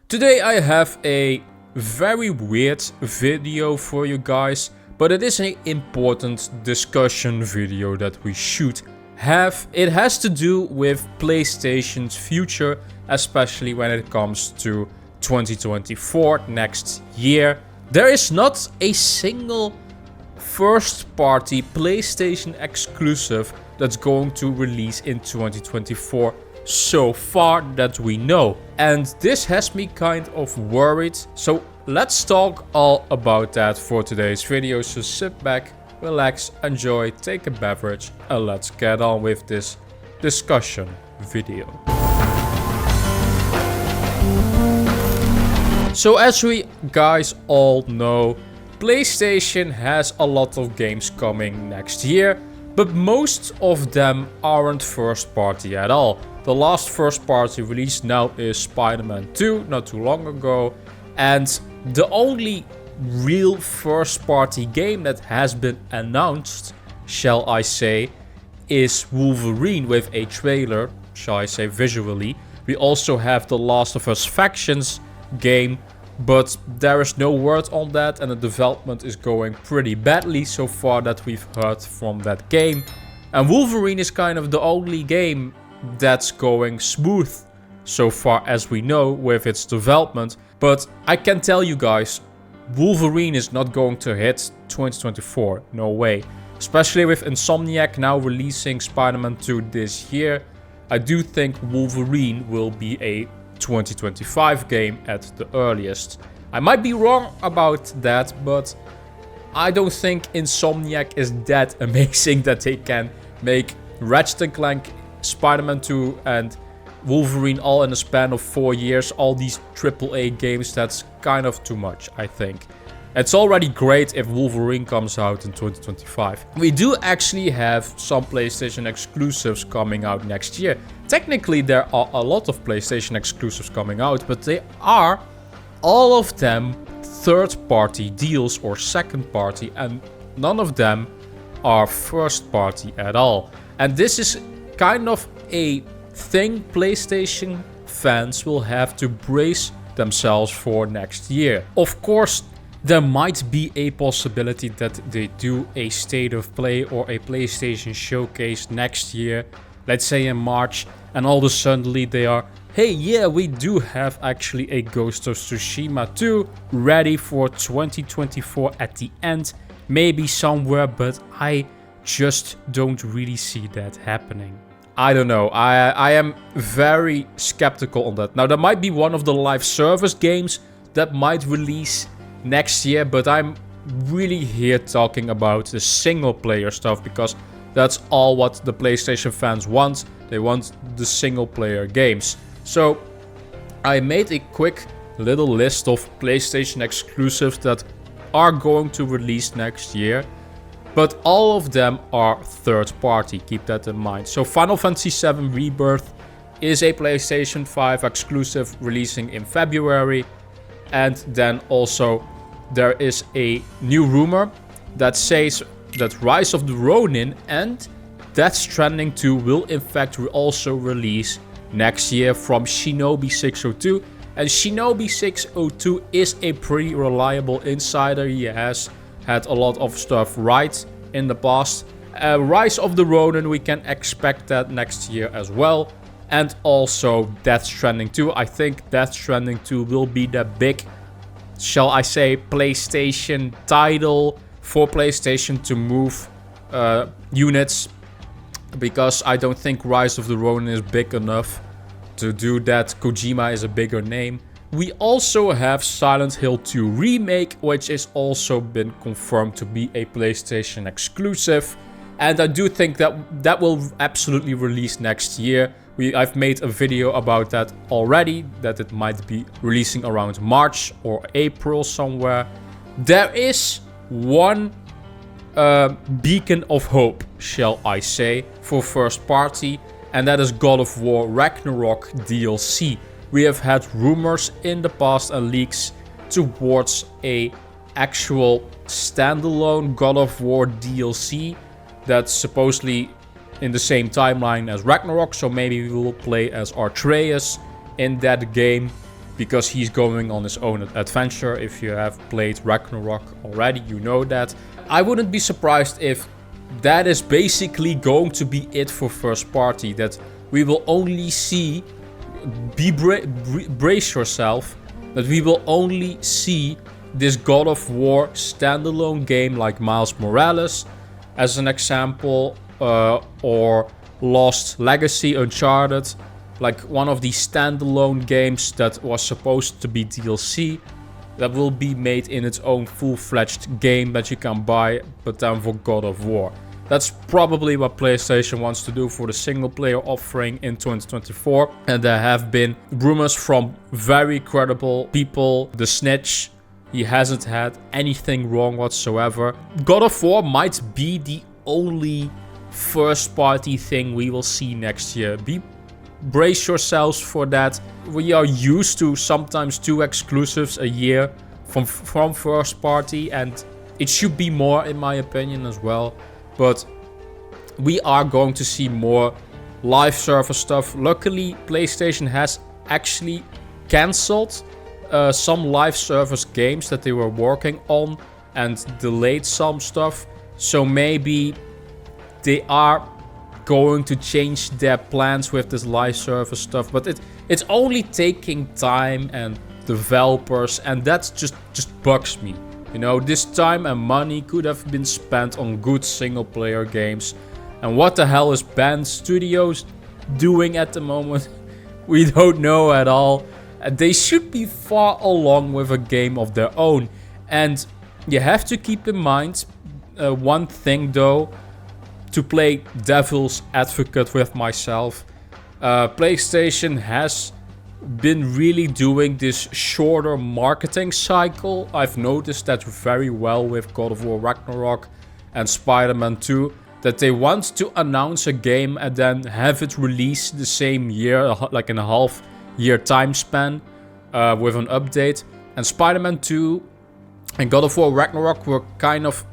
Today I have a very weird video for you guys, but it is an important discussion video that we should have. It has to do with PlayStation's future, especially when it comes to 2024, next year. There is not a single first-party PlayStation exclusive that's going to release in 2024 so far that we know. And this has me kind of worried. So let's talk all about that for today's video. So sit back, relax, enjoy, take a beverage, and let's get on with this discussion video. So as we guys all know, PlayStation has a lot of games coming next year, but most of them aren't first party at all. The last first party release now is Spider-Man 2, not too long ago, and the only real first party game that has been announced, shall I say, is Wolverine with a trailer, shall I say visually. We also have the Last of Us Factions game, but there is no word on that, and the development is going pretty badly so far that we've heard from that game. And Wolverine is kind of the only game that's going smooth so far as we know with its development. But I can tell you guys, Wolverine is not going to hit 2024, no way. Especially with Insomniac now releasing Spider-Man 2 this year, I do think Wolverine will be a 2025 game at the earliest. I might be wrong about that, but I don't think Insomniac is that amazing that they can make Ratchet & Clank, Spider-Man 2 and Wolverine all in a span of 4 years, all these AAA games. That's kind of too much, I think. It's already great if Wolverine comes out in 2025. We do actually have some PlayStation exclusives coming out next year. Technically, there are a lot of PlayStation exclusives coming out, but they are all of them third-party deals or second-party, and none of them are first-party at all. And this is kind of a thing PlayStation fans will have to brace themselves for next year. Of course, there might be a possibility that they do a state of play or a PlayStation showcase next year, let's say in March, and all of a sudden they are, hey, yeah, we do have actually a Ghost of Tsushima 2 ready for 2024 at the end, maybe somewhere, but I just don't really see that happening. I don't know, I am very skeptical on that. Now, there might be one of the live service games that might release next year, but I'm really here talking about the single player stuff, because that's all what the PlayStation fans want. They want the single player games. So I made a quick little list of PlayStation exclusives that are going to release next year, but all of them are third party, keep that in mind. So Final Fantasy VII Rebirth is a PlayStation 5 exclusive releasing in February. And then also there is a new rumor that says that Rise of the Ronin and Death Stranding 2 will in fact also release next year from Shinobi 602. And Shinobi 602 is a pretty reliable insider. He has had a lot of stuff right in the past. Rise of the Ronin, we can expect that next year as well. And also Death Stranding 2. I think Death Stranding 2 will be the big, shall I say, PlayStation title for PlayStation to move units, because I don't think Rise of the Ronin is big enough to do that. Kojima is a bigger name. We also have Silent Hill 2 Remake, which has also been confirmed to be a PlayStation exclusive. And I do think that will absolutely release next year. I've made a video about that already, that it might be releasing around March or April somewhere. There is one beacon of hope, shall I say, for first party, and that is God of War Ragnarok DLC. We have had rumors in the past and leaks towards a actual standalone God of War DLC that's supposedly in the same timeline as Ragnarok, so maybe we will play as Atreus in that game. because he's going on his own adventure. If you have played Ragnarok already, you know that. I wouldn't be surprised if that is basically going to be it for first party, that we will only see, brace yourself, that we will only see this God of War standalone game like Miles Morales as an example, or Lost Legacy, Uncharted, like one of these standalone games that was supposed to be DLC that will be made in its own full-fledged game that you can buy, but then for God of War. That's probably what PlayStation wants to do for the single-player offering in 2024. And there have been rumors from very credible people. The Snitch, he hasn't had anything wrong whatsoever. God of War might be the only first-party thing we will see next year. Brace yourselves for that. We are used to sometimes 2 exclusives a year from first party, and it should be more in my opinion as well. But we are going to see more live server stuff. Luckily, PlayStation has actually cancelled some live service games that they were working on and delayed some stuff. So maybe they are going to change their plans with this live service stuff, but it's only taking time and developers, and that just bugs me. You know, this time and money could have been spent on good single player games. And what the hell is Band Studios doing at the moment? We don't know at all. They should be far along with a game of their own. And you have to keep in mind one thing though, to play devil's advocate with myself. PlayStation has been really doing this shorter marketing cycle. I've noticed that very well with God of War Ragnarok and Spider-Man 2, that they want to announce a game and then have it released the same year, like in a half year time span, with an update. And Spider-Man 2 and God of War Ragnarok were kind of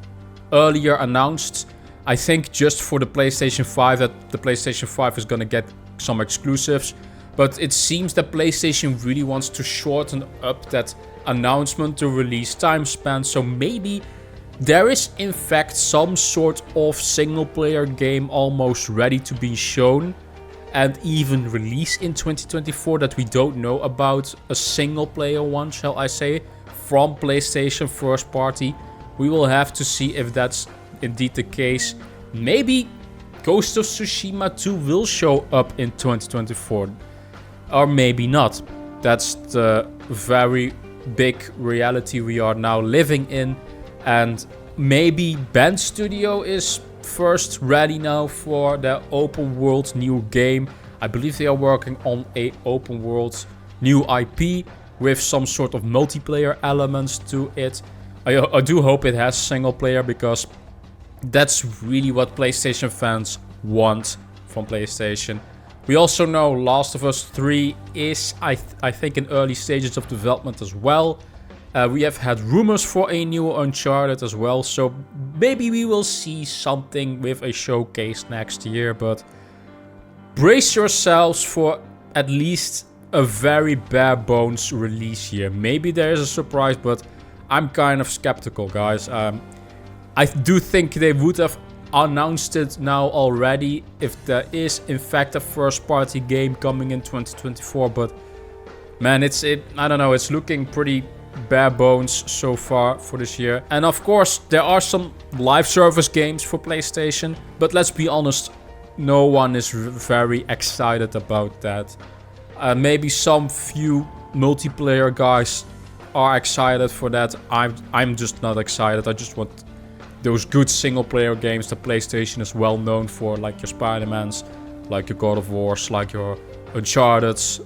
earlier announced. I think just for the PlayStation 5, that the PlayStation 5 is gonna get some exclusives. But it seems that PlayStation really wants to shorten up that announcement to release time span. So maybe there is in fact some sort of single player game almost ready to be shown and even released in 2024 that we don't know about. A single player one, shall I say, from PlayStation first party. We will have to see if that's indeed the case. Maybe Ghost of Tsushima 2 will show up in 2024. Or maybe not. That's the very big reality we are now living in. And maybe Band Studio is first ready now for their open world new game. I believe they are working on a open world new IP with some sort of multiplayer elements to it. I do hope it has single player, because that's really what PlayStation fans want from PlayStation. We also know Last of Us 3 is, I think, in early stages of development as well. We have had rumors for a new Uncharted as well. So maybe we will see something with a showcase next year. But brace yourselves for at least a very bare bones release year. Maybe there is a surprise, but I'm kind of skeptical, guys. I do think they would have announced it now already if there is in fact a first party game coming in 2024, but man, I don't know, it's looking pretty bare bones so far for this year. And of course there are some live service games for PlayStation, but let's be honest, no one is very excited about that. Maybe some few multiplayer guys are excited for that. I'm just not excited. I just want those good single player games that PlayStation is well known for, like your Spider-Mans, like your God of Wars, like your Uncharted's.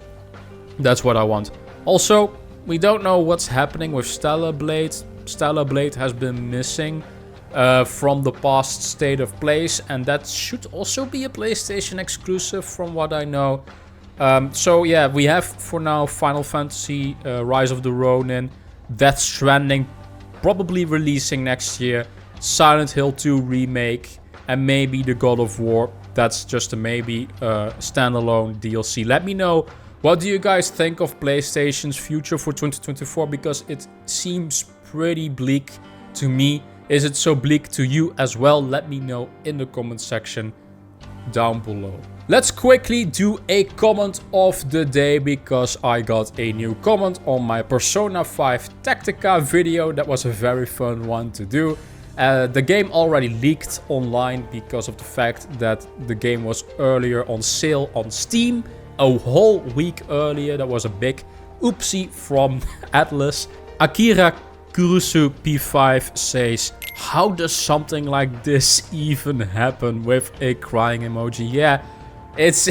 That's what I want. Also, we don't know what's happening with Stellar Blade. Stellar Blade has been missing from the past state of place, and that should also be a PlayStation exclusive from what I know. So yeah, we have for now Final Fantasy Rise of the Ronin, Death Stranding probably releasing next year, Silent Hill 2 remake, and maybe the God of War. That's just a maybe standalone DLC. Let me know What do you guys think of PlayStation's future for 2024? Because it seems pretty bleak to me. Is it so bleak to you as well? Let me know in the comment section down below. Let's quickly do a comment of the day, because I got a new comment on my Persona 5 Tactica video. That was a very fun one to do. The game already leaked online because of the fact that the game was earlier on sale on Steam. A whole week earlier. That was a big oopsie from Atlas. Akira Kurusu P5 says, how does something like this even happen, with a crying emoji? Yeah, it's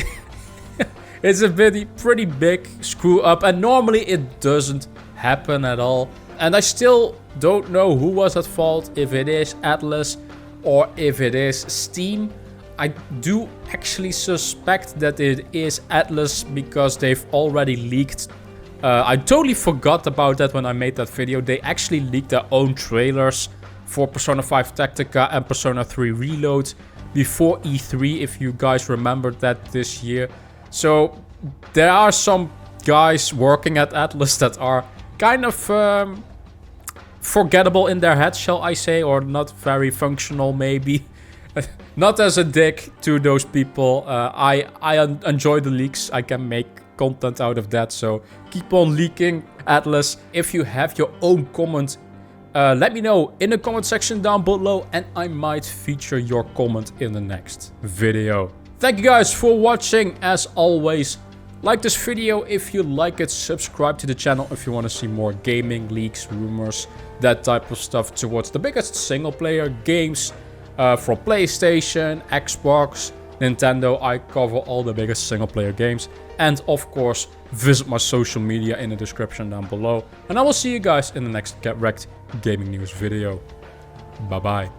it's a pretty big screw up, and normally it doesn't happen at all. And I still don't know who was at fault, if it is Atlas or if it is Steam. I do actually suspect that it is Atlas, because they've already leaked. I totally forgot about that when I made that video. They actually leaked their own trailers for Persona 5 Tactica and Persona 3 Reload before E3, if you guys remembered that this year. So there are some guys working at Atlas that are kind of forgettable in their head, shall I say, or not very functional maybe. Not as a dick to those people. I enjoy the leaks. I can make content out of that, so keep on leaking, Atlas. If you have your own comment, let me know in the comment section down below, and I might feature your comment in the next video. Thank you guys for watching. As always, like this video if you like it, subscribe to the channel if you want to see more gaming leaks, rumors, that type of stuff towards the biggest single player games from PlayStation, Xbox, Nintendo. I cover all the biggest single player games. And of course, visit my social media in the description down below. And I will see you guys in the next Get Rekt gaming news video. Bye bye.